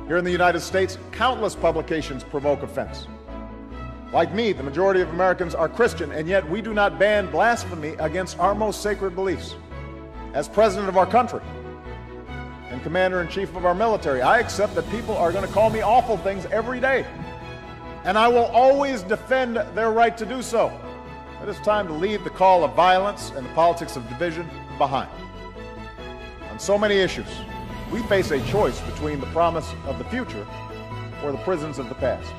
Here in the United States, countless publications provoke offense. Like me, the majority of Americans are Christian, and yet we do not ban blasphemy against our most sacred beliefs. As President of our country and Commander-in-Chief of our military, I accept that people are going to call me awful things every day, and I will always defend their right to do so. It is time to leave the call of violence and the politics of division behind. On so many issues, we face a choice between the promise of the future or the prisons of the past.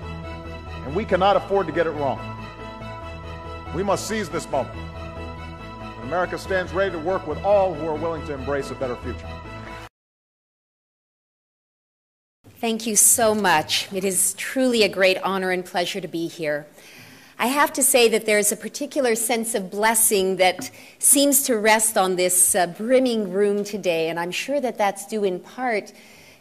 And we cannot afford to get it wrong. We must seize this moment. And America stands ready to work with all who are willing to embrace a better future. Thank you so much. It is truly a great honor and pleasure to be here. I have to say that there's a particular sense of blessing that seems to rest on this brimming room today, and I'm sure that that's due in part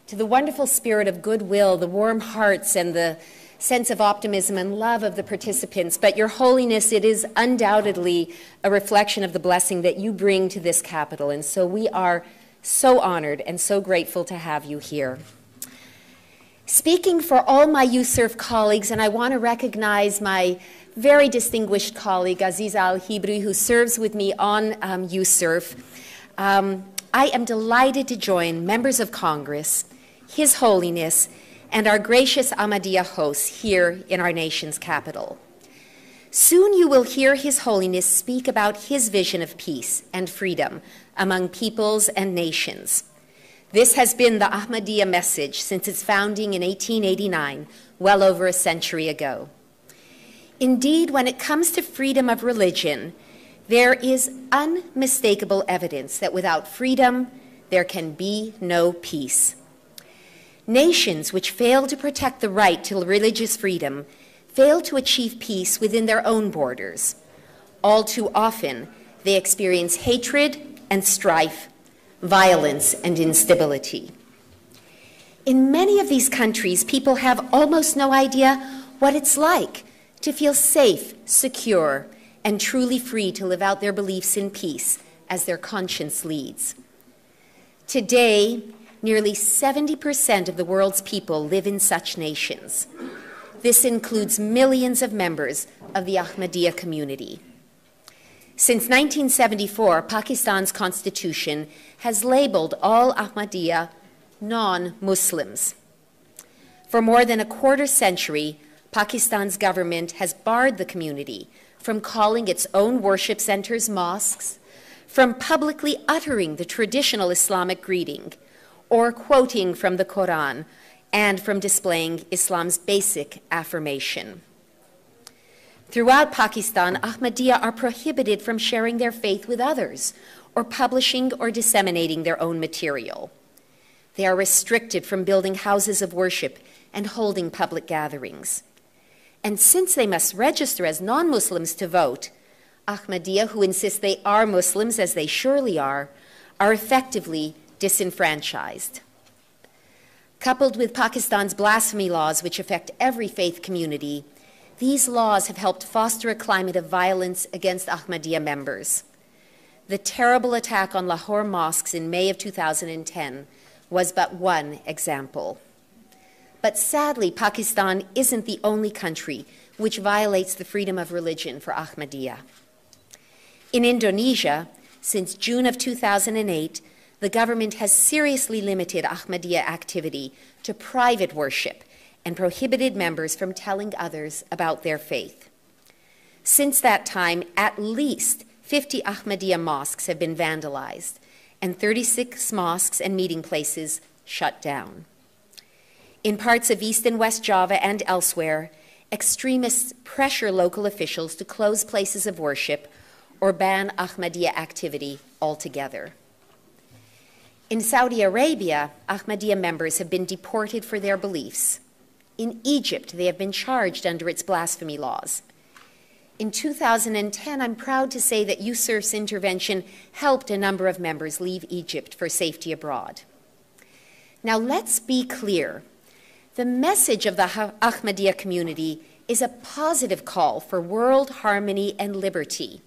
to the wonderful spirit of goodwill, the warm hearts, and the sense of optimism and love of the participants. But Your Holiness, it is undoubtedly a reflection of the blessing that you bring to this capital, and so we are so honored and so grateful to have you here. Speaking for all my Yusuf colleagues, and I want to recognize my very distinguished colleague, Aziza Al-Hibri, who serves with me on Yusuf, I am delighted to join members of Congress, His Holiness, and our gracious Ahmadiyya hosts here in our nation's capital. Soon you will hear His Holiness speak about his vision of peace and freedom among peoples and nations. This has been the Ahmadiyya message since its founding in 1889, well over a century ago. Indeed, when it comes to freedom of religion, there is unmistakable evidence that without freedom, there can be no peace. Nations which fail to protect the right to religious freedom fail to achieve peace within their own borders. All too often, they experience hatred and strife, violence and instability. In many of these countries, people have almost no idea what it's like to feel safe, secure, and truly free to live out their beliefs in peace as their conscience leads. Today, nearly 70% of the world's people live in such nations. This includes millions of members of the Ahmadiyya community. Since 1974, Pakistan's constitution has labeled all Ahmadiyya non-Muslims. For more than a quarter century, Pakistan's government has barred the community from calling its own worship centers mosques, from publicly uttering the traditional Islamic greeting, or quoting from the Quran, and from displaying Islam's basic affirmation. Throughout Pakistan, Ahmadiyya are prohibited from sharing their faith with others, or publishing or disseminating their own material. They are restricted from building houses of worship and holding public gatherings. And since they must register as non-Muslims to vote, Ahmadiyya, who insist they are Muslims, as they surely are effectively disenfranchised. Coupled with Pakistan's blasphemy laws, which affect every faith community, these laws have helped foster a climate of violence against Ahmadiyya members. The terrible attack on Lahore mosques in May of 2010 was but one example. But sadly, Pakistan isn't the only country which violates the freedom of religion for Ahmadiyya. In Indonesia, since June of 2008, the government has seriously limited Ahmadiyya activity to private worship and prohibited members from telling others about their faith. Since that time, at least 50 Ahmadiyya mosques have been vandalized and 36 mosques and meeting places shut down. In parts of East and West Java and elsewhere, extremists pressure local officials to close places of worship or ban Ahmadiyya activity altogether. In Saudi Arabia, Ahmadiyya members have been deported for their beliefs. In Egypt, they have been charged under its blasphemy laws. In 2010, I'm proud to say that Yusuf's intervention helped a number of members leave Egypt for safety abroad. Now, let's be clear. The message of the Ahmadiyya community is a positive call for world harmony and liberty.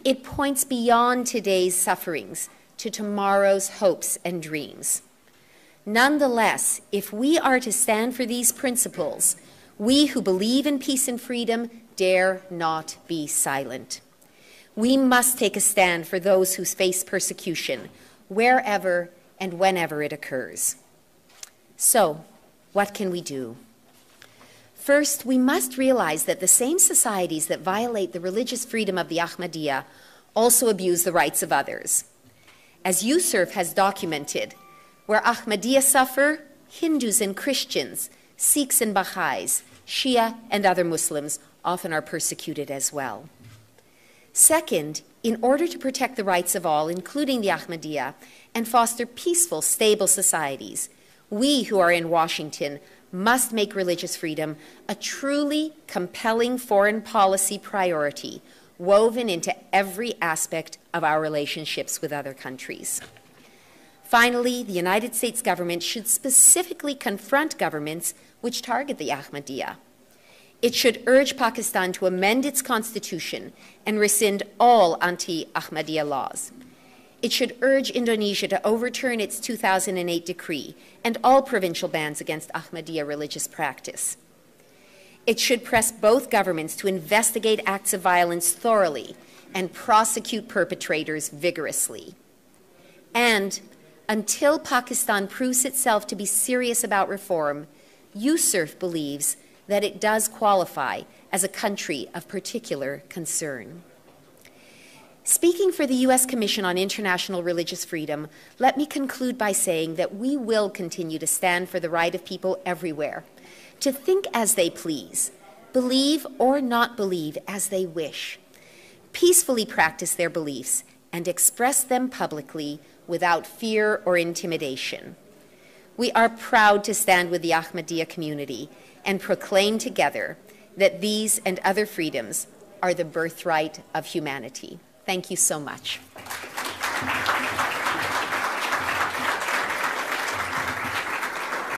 It points beyond today's sufferings to tomorrow's hopes and dreams. Nonetheless, if we are to stand for these principles, we who believe in peace and freedom dare not be silent. We must take a stand for those who face persecution, wherever and whenever it occurs. So, what can we do? First, we must realize that the same societies that violate the religious freedom of the Ahmadiyya also abuse the rights of others. As Yusuf has documented, where Ahmadiyya suffer, Hindus and Christians, Sikhs and Baha'is, Shia and other Muslims often are persecuted as well. Second, in order to protect the rights of all, including the Ahmadiyya, and foster peaceful, stable societies, we who are in Washington must make religious freedom a truly compelling foreign policy priority, woven into every aspect of our relationships with other countries. Finally, the United States government should specifically confront governments which target the Ahmadiyya. It should urge Pakistan to amend its constitution and rescind all anti-Ahmadiyya laws. It should urge Indonesia to overturn its 2008 decree and all provincial bans against Ahmadiyya religious practice. It should press both governments to investigate acts of violence thoroughly and prosecute perpetrators vigorously. And until Pakistan proves itself to be serious about reform, Yusuf believes that it does qualify as a country of particular concern. Speaking for the U.S. Commission on International Religious Freedom, let me conclude by saying that we will continue to stand for the right of people everywhere to think as they please, believe or not believe as they wish, peacefully practice their beliefs, and express them publicly without fear or intimidation. We are proud to stand with the Ahmadiyya community and proclaim together that these and other freedoms are the birthright of humanity. Thank you so much.